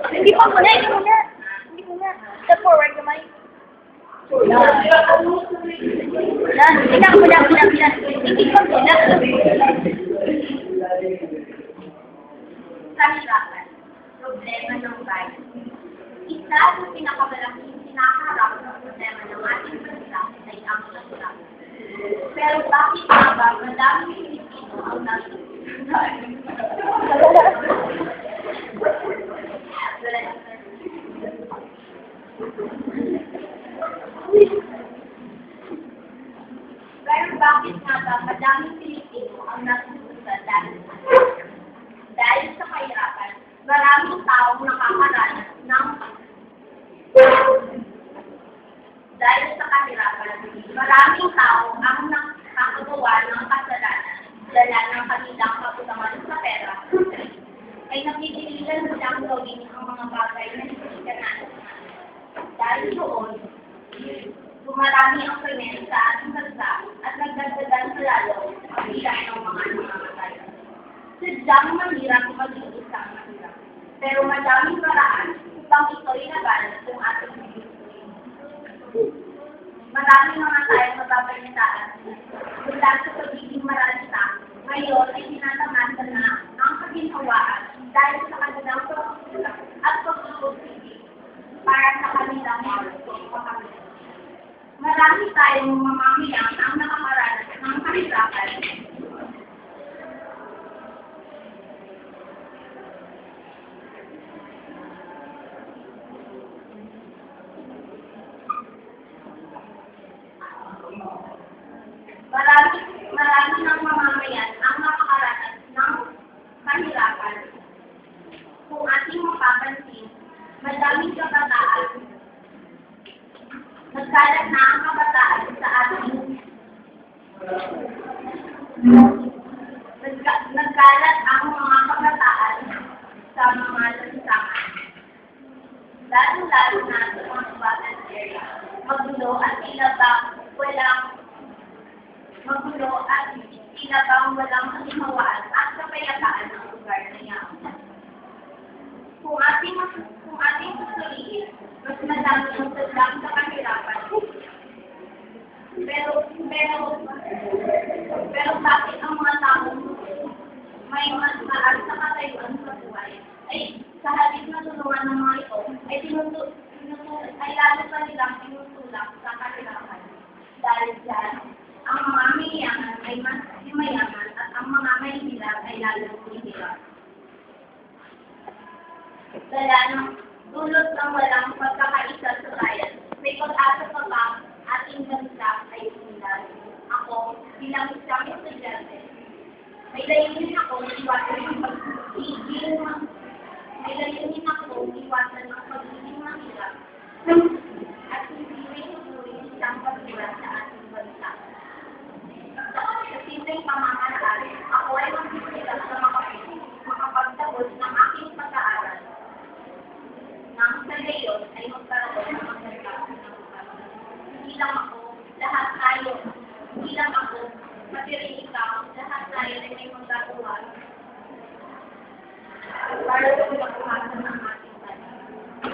Hindi pa muna, hindi muna. Hindi muna. Step forward naman. Tingnan mo lang. Hindi pa muna. Kahirapan. Problema ng bayan. Isa sa pinakamalaking sinakaharap ng problema ng ating bansa ay ang kasama. Pero bakit nga ba madaming Pilipino ang Pero bakit nga ba madaming Pilipino ang nasusunod dahil sa kahirapan, maraming taong nakakaranas ng dahil sa kahirapan, maraming tao ang nakakagawa ng kasalanan dala ng kanilang kakulangan sa pera ay napipilitan silang gawin ang mga bagay na hindi ka nais. Dahil doon, dumarami ang krimen sa ating bansa at nagdagdagan sa lalo ang bilang ng mga nangamatay. Sadyang mahirap maging isang mahirap, pero madaming paraan upang ito'y nabalas kung ating bibigyan. Maraming mga tayong mababalitaan mula sa pagiging maralita, ngayon ay tinatamasa na ang kaginhawaan dahil sa kanilang pagkukulang at pagkukulang para sa kanilang pagkukulang. Marami tayong mamamiyang ang nakakaranas ng kahirapan. Marami ng mamamayan ang nakakaranas ng kahirapan. Kung ating mapapansin, madaming kabataan. Nagkalat na ang kabataan sa ating nagkalat ang mga kabataan sa mga lansangan. Lalo-lalo na sa mga batan area. Magulo at tila bang walang kalimawaan at kapayapaan ng lugar na yan. Kung ating susuriin, mas madami ang sadlang sa kahirapan. Pero bakit ang mga taong may mas maas sa katayuan sa buhay ay sa halip na tulungan ng mga ito ay lalo pa nilang tinutulak sa kahirapan. Dahil dyan, ang mga mayayaman ay mas mayaman at ang mga mahihirap ay lalo mahihirap. Dala ng dulot ng walang pagkakaisa sa bayan, may pag-asa pa ba ating bansa ay umunlad. Ako, bilang isang estudyante, may layunin ako iwasan ng pagiging mahirap at hindi may tutuloy isang pagbulan sa ating bansa. Sa simpleng pamamaraan, ako ay magsisikap na makapagtapos ng aking pag-aaral. Nang sa gayon ay magkaroon ng magandang hindi lang ako, pati rin ikaw, lahat tayo ay may magagawa para